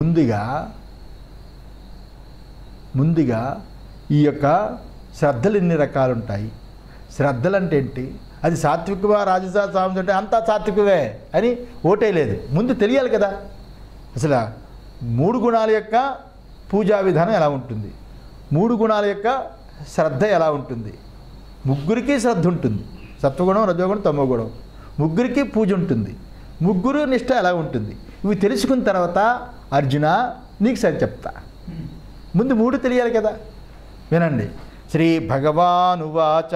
ముందుగా ఈ యొక్క శ్రద్ధలు ఎన్ని రకాలు ఉంటాయి? శ్రద్ధలు అంటే ఏంటి? అది సాత్వికమా రాజసా సామస అంటే అంతా సాత్వికమే అని ఓటే లేదు. ముందు తెలియాలి కదా అసలు మూడు గుణాల యొక్క పూజా విధానం ఎలా ఉంటుంది, మూడు గుణాల యొక్క శ్రద్ధ ఎలా ఉంటుంది. ముగ్గురికి శ్రద్ధ ఉంటుంది, సత్వగుణం రజోగుణం తమోగుణం. ముగ్గురికి పూజ ఉంటుంది, ముగ్గురు నిష్ట ఎలా ఉంటుంది. ఇవి తెలుసుకున్న తర్వాత అర్జున నీకు సరి చెప్తా. ముందు మూడు తెలియాలి కదా. వినండి. శ్రీ భగవానువాచ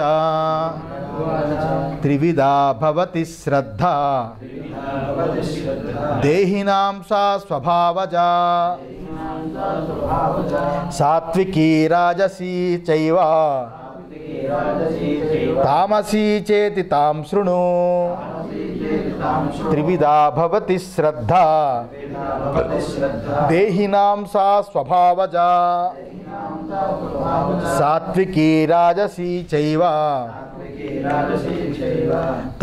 త్రివిధా భవతి శ్రద్ధ దేహినాం సా స్వభావజా సాత్వికీ రాజసీ చైవ తామసీ చేతి తాం శృణు. త్రివిధా భవతి శ్రద్ధ దేహినాం సా స్వభావజా సాత్వికీ రాజసీ చైవ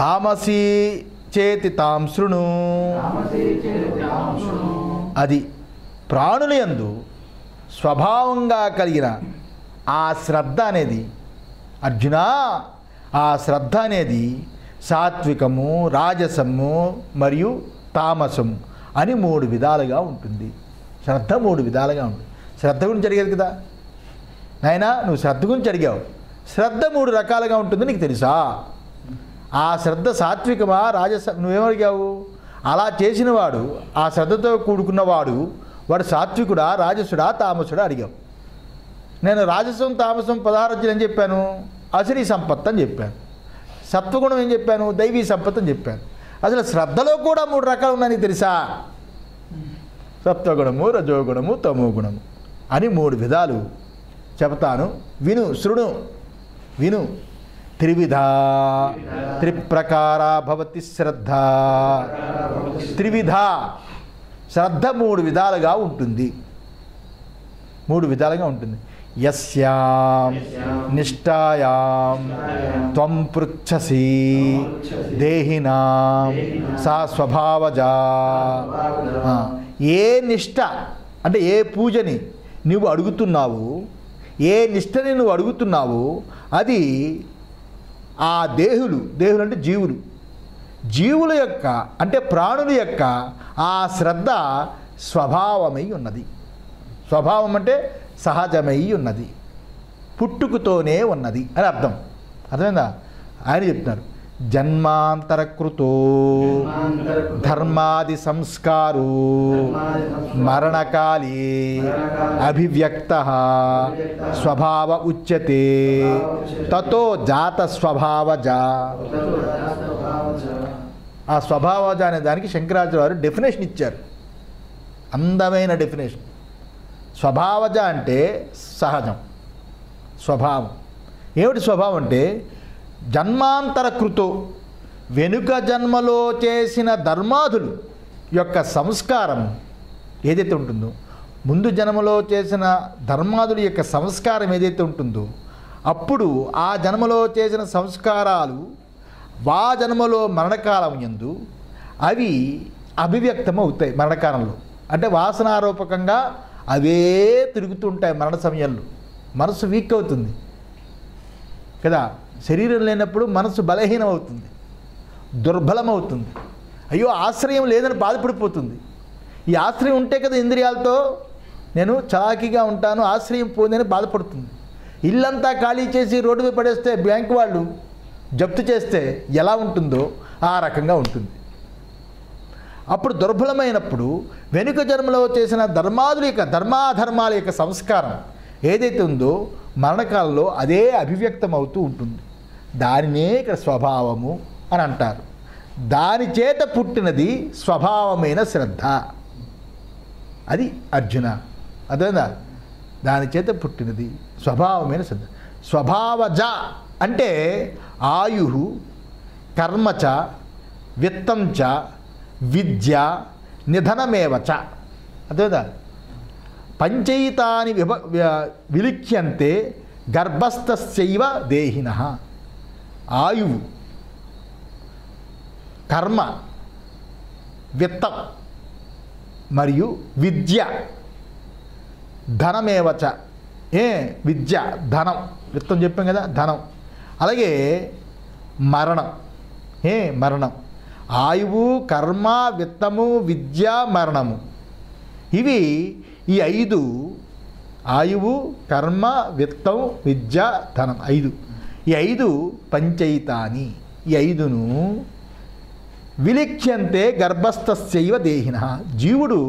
తామసీ చేతి తాం శృణు. అది ప్రాణుల యందు స్వభావంగా కలిగిన ఆ శ్రద్ధ అనేది అర్జున, ఆ శ్రద్ధ అనేది సాత్వికము, రాజసము మరియు తామసము అని మూడు విధాలుగా ఉంటుంది. శ్రద్ధ మూడు విధాలుగా ఉంటుంది. శ్రద్ధ గురించి అడిగారు కదా నాయన, నువ్వు శ్రద్ధ గురించి అడిగావు. శ్రద్ధ మూడు రకాలుగా ఉంటుంది నీకు తెలుసా? ఆ శ్రద్ధ సాత్వికమా రాజస నువ్వేమడిగావు? అలా చేసినవాడు, ఆ శ్రద్ధతో కూడుకున్నవాడు, వాడు సాత్వికుడా రాజసుడా తామసుడా అడిగావు. నేను రాజసం తామసం పదార్థం అని చెప్పాను, అసరీ సంపత్ అని చెప్పాను. సత్వగుణం ఏం చెప్పాను? దైవీ సంపత్ అని చెప్పాను. అసలు శ్రద్ధలో కూడా మూడు రకాలు ఉన్నాయని తెలుసా? సత్వగుణము, రజోగుణము, తమోగుణము అని మూడు విధాలు చెబుతాను. విను, శృణు, విను. త్రివిధా త్రిప్రకారా భవతి శ్రద్ధ. త్రివిధ శ్రద్ధ మూడు విధాలుగా ఉంటుంది. మూడు విధాలుగా ఉంటుంది. యస్యాం నిష్ఠాయాం త్వం పృచ్ఛసి దేహినాం సా స్వభావజా. ఏ నిష్ఠ అంటే ఏ పూజని నువ్వు అడుగుతున్నావు, ఏ నిష్ఠని నువ్వు అడుగుతున్నావు, అది ఆ దేహులు అంటే జీవుల యొక్క అంటే ప్రాణుల యొక్క ఆ శ్రద్ధ స్వభావమై ఉన్నది. స్వభావం అంటే సహజమై ఉన్నది, పుట్టుకతోనే ఉన్నది అని అర్థం. అర్థమైందా? ఆయన చెప్తున్నారు జన్మాంతరకృతో ధర్మాది సంస్కారో మరణకాలే అభివ్యక్త స్వభావ ఉచ్యతే తతో జాత స్వభావజా. ఆ స్వభావజ అనే దానికి శంకరాచార్య వారు డెఫినేషన్ ఇచ్చారు, అందమైన డెఫినేషన్. స్వభావజ అంటే సహజం, స్వభావం. ఏమిటి స్వభావం అంటే జన్మాంతర కృతో వెనుక జన్మలో చేసిన ధర్మాదులు యొక్క సంస్కారం ఏదైతే ఉంటుందో, ముందు జన్మలో చేసిన ధర్మాదుల యొక్క సంస్కారం ఏదైతే ఉంటుందో, అప్పుడు ఆ జన్మలో చేసిన సంస్కారాలు వా జన్మలో మరణకాలం యందు అవి అభివ్యక్తమవుతాయి. మరణకాలంలో అంటే వాసనారూపకంగా అవే తిరుగుతుంటాయి. మరణ సమయంలో మనసు వీక్ అవుతుంది కదా. శరీరం లేనప్పుడు మనసు బలహీనం అవుతుంది, దుర్బలమవుతుంది. అయ్యో ఆశ్రయం లేదని బాధపడిపోతుంది. ఈ ఆశ్రయం ఉంటే కదా ఇంద్రియాలతో నేను చలాకీగా ఉంటాను, ఆశ్రయం పోయిందని బాధపడుతుంది. ఇల్లంతా ఖాళీ చేసి రోడ్డు మీద పడేస్తే బ్యాంకు వాళ్ళు జప్తు చేస్తే ఎలా ఉంటుందో ఆ రకంగా ఉంటుంది. అప్పుడు దుర్బలమైనప్పుడు వెనుక జన్మలో చేసిన ధర్మాధర్మాల యొక్క సంస్కారం ఏదైతే ఉందో మరణకాలంలో అదే అభివ్యక్తం అవుతూ ఉంటుంది. దానినే ఇక్కడ స్వభావము అని అంటారు. దాని చేత పుట్టినది స్వభావమైన శ్రద్ధ. అది అర్జున, అదేనా? దాని చేత పుట్టినది స్వభావమైన శ్రద్ధ. స్వభావజ అంటే ఆయు కర్మచ విత్తంచ విద్య నిధనమేవచ. అదేదా? పంచైతాని విలిఖ్యంతే గర్భస్థస్యైవ దేహినః. ఆయువు, కర్మ, విత్తం, మరియు విద్య, ధనమేవచ, విద్య ధనం, విత్తం చెప్పాం కదా, ధనం. అలాగే మరణం, మరణం. ఆయువు, కర్మ, విత్తము, విద్య, మరణము. ఇవి ఈ 5, ఆయువు, కర్మ, విత్తం, విద్య, ధనం, 5. ఈ 5 పంచైతాని, ఈ 5ను విలిఖ్యంతే గర్భస్థస్యైవ దేహిన, జీవుడు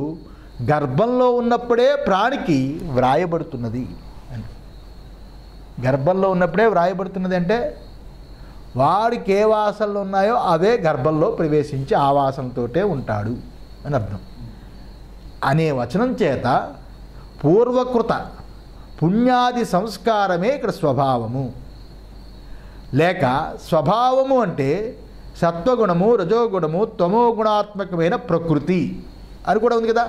గర్భంలో ఉన్నప్పుడే ప్రాణికి వ్రాయబడుతున్నది అని. గర్భంలో ఉన్నప్పుడే వ్రాయబడుతున్నది అంటే వాడికి ఏ వాసనలు ఉన్నాయో అవే గర్భంలో ప్రవేశించి ఆ వాసనతోటే ఉంటాడు అని అర్థం. అనే వచనం చేత పూర్వకృత పుణ్యాది సంస్కారమే ఇక్కడ స్వభావము. లేక స్వభావము అంటే సత్వగుణము, రజోగుణము, తమోగుణాత్మకమైన ప్రకృతి అని కూడా ఉంది కదా.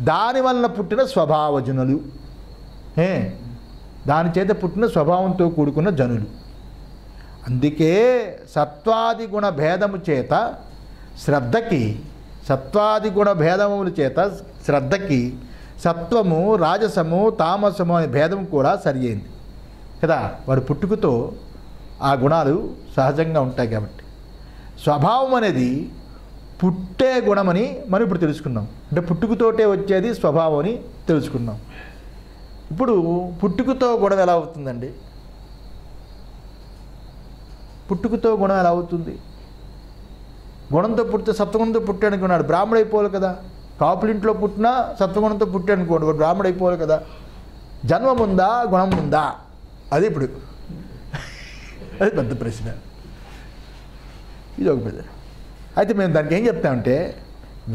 దానివల్ల పుట్టిన స్వభావజనులు, దాని చేత పుట్టిన స్వభావంతో కూడుకున్న జనులు. అందుకే సత్వాది గుణ భేదము చేత శ్రద్ధకి, సత్వాది గుణ భేదముల చేత శ్రద్ధకి సత్వము, రాజసము, తామసము అనే భేదం కూడా సరి అయింది కదా. వాడు పుట్టుకతో ఆ గుణాలు సహజంగా ఉంటాయి కాబట్టి స్వభావం అనేది పుట్టే గుణమని మనం ఇప్పుడు తెలుసుకున్నాం. అంటే పుట్టుకతోటే వచ్చేది స్వభావం అని తెలుసుకున్నాం. ఇప్పుడు పుట్టుకతో గుణం ఎలా అవుతుందండి? పుట్టుకతో గుణం ఎలా అవుతుంది? గుణంతో పుట్టితే సత్వగుణంతో పుట్టాడు అనుకున్నాడు, బ్రాహ్మడు అయిపోవాలి కదా. కాపులింట్లో పుట్టినా సత్వగుణంతో పుట్టాడు అనుకోండి, వాడు బ్రాహ్మడు అయిపోవాలి కదా. జన్మం ఉందా, గుణం ఉందా? అది ఇప్పుడు అది పెద్ద ప్రశ్న. ఇది ఒక పెద్ద. అయితే మేము దానికి ఏం చెప్తామంటే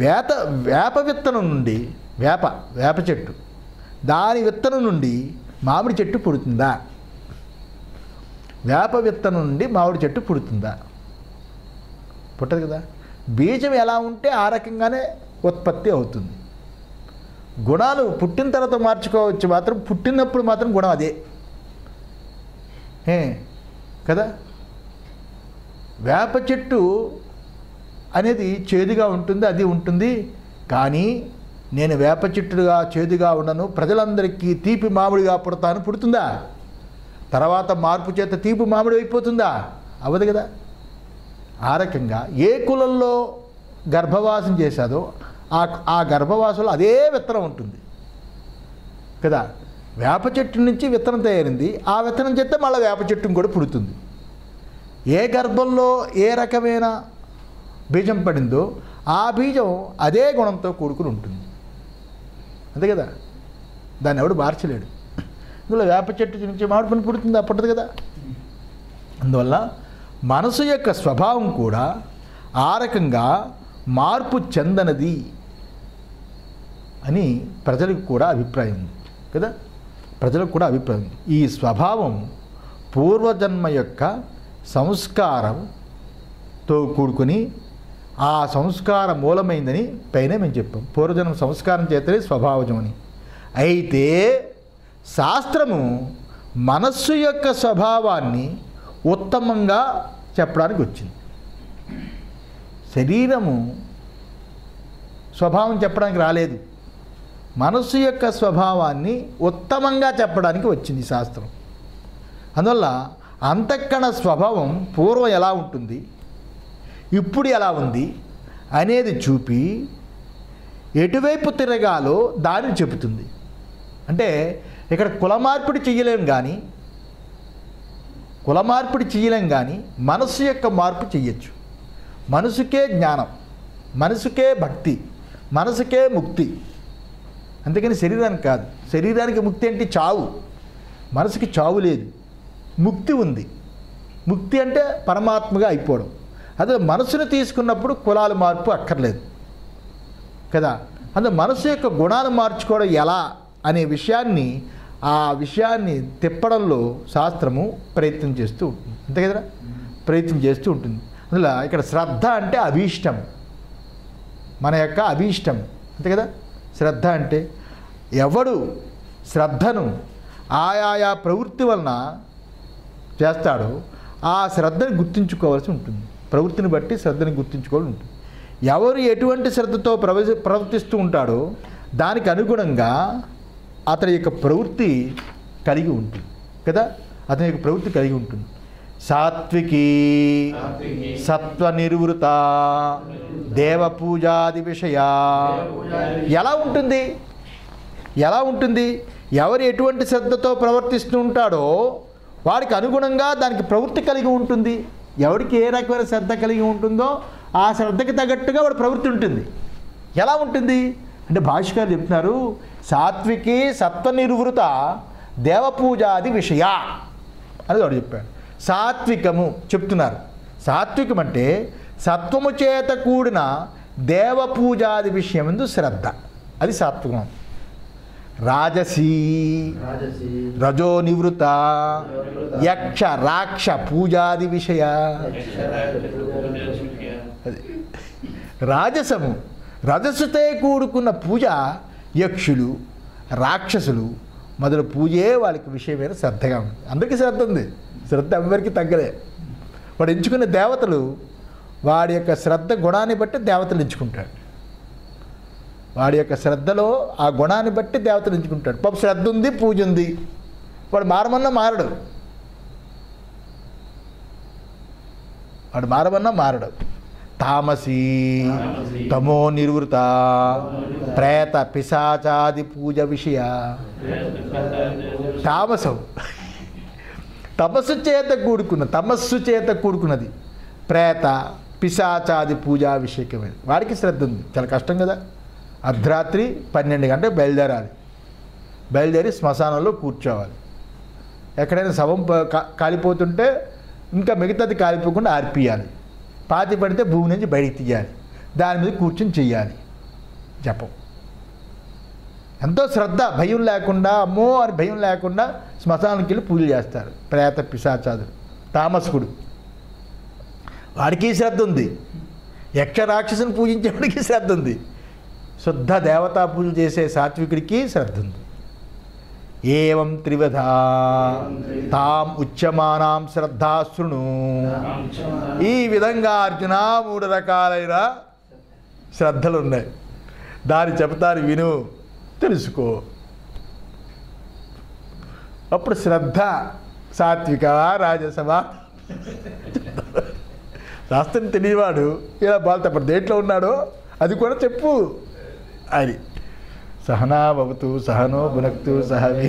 వేప విత్తనం నుండి వేప చెట్టు, దాని విత్తనం నుండి మామిడి చెట్టు పుడుతుందా? వేప విత్తనం నుండి మామిడి చెట్టు పుడుతుందా? పుట్టదు కదా. బీజం ఎలా ఉంటే ఆ రకంగానే ఉత్పత్తి అవుతుంది. గుణాలు పుట్టిన తర్వాత మార్చుకోవచ్చు, మాత్రం పుట్టినప్పుడు మాత్రం గుణం అదే కదా. వేప చెట్టు అనేది చేదుగా ఉంటుంది, అది ఉంటుంది. కానీ నేను వేప చెట్టుగా చేదుగా ఉండను, ప్రజలందరికీ తీపి మామిడిగా పుడతాను, పుడుతుందా? తర్వాత మార్పు చేత తీపి మామిడి అయిపోతుందా? అవ్వదు కదా. ఆ రకంగా ఏ కులంలో గర్భవాసం చేశాదో ఆ గర్భవాసంలో అదే విత్తనం ఉంటుంది కదా. వేప చెట్టు నుంచి విత్తనం తయారైంది, ఆ విత్తనం చేస్తే మళ్ళీ వేప చెట్టును కూడా పుడుతుంది. ఏ గర్భంలో ఏ రకమైన బీజం పడిందో ఆ బీజం అదే గుణంతో కూడుకుని ఉంటుంది, అంతే కదా. దాన్ని ఎవడు మార్చలేడు. ఇందులో వేప చెట్టు నుంచి మామిడి పండు పుడుతుంది, పుట్టదు కదా. అందువల్ల మనసు యొక్క స్వభావం కూడా ఆ రకంగా మార్పు చెందనది అని ప్రజలకు కూడా అభిప్రాయం ఉంది కదా. ప్రజలకు కూడా అభిప్రాయం ఉంది. ఈ స్వభావం పూర్వజన్మ యొక్క సంస్కారంతో కూడుకొని ఆ సంస్కార మూలమైందని పైన మేము చెప్పాం. పూర్వజన్మ సంస్కారం చేతనే స్వభావజం అని. అయితే శాస్త్రము మనస్సు యొక్క స్వభావాన్ని ఉత్తమంగా చెప్పడానికి వచ్చింది. శరీరము స్వభావం చెప్పడానికి రాలేదు, మనస్సు యొక్క స్వభావాన్ని ఉత్తమంగా చెప్పడానికి వచ్చింది శాస్త్రం. అందువల్ల అంతఃకరణ స్వభావం పూర్వం ఎలా ఉంటుంది, ఇప్పుడు ఎలా ఉంది అనేది చూపి ఎటువైపు తిరగాలో దానిని చెబుతుంది. అంటే ఇక్కడ కుల మార్పిడి చేయలేం కానీ మనస్సు యొక్క మార్పు చెయ్యొచ్చు. మనసుకే జ్ఞానం, మనసుకే భక్తి, మనసుకే ముక్తి. అంతేకాని శరీరానికి కాదు. శరీరానికి ముక్తి అంటే చావు, మనసుకి చావు లేదు, ముక్తి ఉంది. ముక్తి అంటే పరమాత్మగా అయిపోవడం. అదే మనసును తీసుకున్నప్పుడు కులాల మార్పు అక్కర్లేదు కదా. అందులో మనసు యొక్క గుణాలు మార్చుకోవడం ఎలా అనే విషయాన్ని తిప్పడంలో శాస్త్రము ప్రయత్నం చేస్తూ ఉంటుంది, అంతే కదా. ప్రయత్నం చేస్తూ ఉంటుంది. అందులో ఇక్కడ శ్రద్ధ అంటే అభీష్టం, మన యొక్క అభీష్టం, అంతే కదా. శ్రద్ధ అంటే ఎవడు శ్రద్ధను ఆయా ప్రవృత్తి వలన చేస్తాడో ఆ శ్రద్ధని గుర్తుంచుకోవాల్సి ఉంటుంది. ప్రవృత్తిని బట్టి శ్రద్ధని గుర్తుంచుకోవాల్సి ఉంటుంది. ఎవరు ఎటువంటి శ్రద్ధతో ప్రవర్తిస్తూ ఉంటాడో దానికి అనుగుణంగా అతని యొక్క ప్రవృత్తి కలిగి ఉంటుంది కదా, అతని యొక్క ప్రవృత్తి కలిగి ఉంటుంది. సాత్వికీ సత్వ నిర్వృత దేవపూజాది విషయ. ఎలా ఉంటుంది? ఎలా ఉంటుంది? ఎవరు ఎటువంటి శ్రద్ధతో ప్రవర్తిస్తూ ఉంటాడో వాడికి అనుగుణంగా దానికి ప్రవృత్తి కలిగి ఉంటుంది. ఎవరికి ఏ రకమైన శ్రద్ధ కలిగి ఉంటుందో ఆ శ్రద్ధకి తగ్గట్టుగా వాడి ప్రవృత్తి ఉంటుంది. ఎలా ఉంటుంది అంటే భాష్యకారు చెప్తున్నారు, సాత్వికి సత్వ నిర్వృత దేవపూజాది విషయ అని వాడు చెప్పాడు. సాత్వికము చెప్తున్నారు. సాత్వికం అంటే సత్వము చేత కూడిన దేవపూజాది విషయమందు శ్రద్ధ, అది సాత్వికం. రాజసీ రజో నివృత యక్ష రాక్ష పూజాది విషయ. రాజసము రజసుతే కూడుకున్న పూజ యక్షులు రాక్షసులు మొదలు పూజే వాళ్ళకి విషయమైన శ్రద్ధగా ఉంది. అందరికీ శ్రద్ధ ఉంది, శ్రద్ధ ఎవరికి తగ్గలే. వాడు ఎంచుకున్న దేవతలు వాడి యొక్క శ్రద్ధ గుణాన్ని బట్టి దేవతలు ఎంచుకుంటాడు. వాడి యొక్క శ్రద్ధలో ఆ గుణాన్ని బట్టి దేవతలు ఎంచుకుంటాడు. పాప శ్రద్ధ ఉంది, పూజ ఉంది, వాడు మారమన్నా మారడు, వాడు మారమన్నా మారడు. తామసీ తమో నిర్వృత ప్రేత పిశాచాది పూజ విషయ. తామసం తమస్సు చేత కూడుకున్నది ప్రేత పిశాచాది పూజా విషయకమైనది. వాడికి శ్రద్ధ ఉంది. చాలా కష్టం కదా. అర్ధరాత్రి 12 గంటలకు బయలుదేరి శ్మశానంలో కూర్చోవాలి. ఎక్కడైనా శవం కాలిపోతుంటే ఇంకా మిగతాది కాలిపోకుండా ఆర్పియాలి. పాతి పడితే భూమి నుంచి బయటికి తీయాలి. దాని మీద కూర్చొని చెయ్యాలి జపం. ఎంతో శ్రద్ధ, భయం లేకుండా, అమ్మో అని భయం లేకుండా శ్మశానానికి వెళ్ళి పూజలు చేస్తారు ప్రేత పిశాచాదులు. తామసుకుడు వాడికి శ్రద్ధ ఉంది. యక్ష రాక్షసుని పూజించేవాడికి శ్రద్ధ ఉంది. శుద్ధ దేవతా పూజలు చేసే సాత్వికుడికి శ్రద్ధ ఉంది. ఏవం త్రివిధ తాం ఉచ్యమానాం శ్రద్ధాశృణు. ఈ విధంగా అర్జున 3 రకాలైన శ్రద్ధలు ఉన్నాయి. దాన్ని చెప్తారు, విను, తెలుసుకో. అప్పుడు శ్రద్ధ సాత్వికవా రాజసవా శాస్త్రం తెలియవాడు ఇలా బాల్తపడు దేంట్లో ఉన్నాడో అది కూడా చెప్పు అని. సహనా భవతు సహనో భునక్తు సహవి.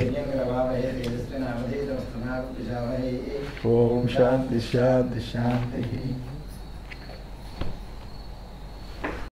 ఓం శాంతి శాంతి శాంతి.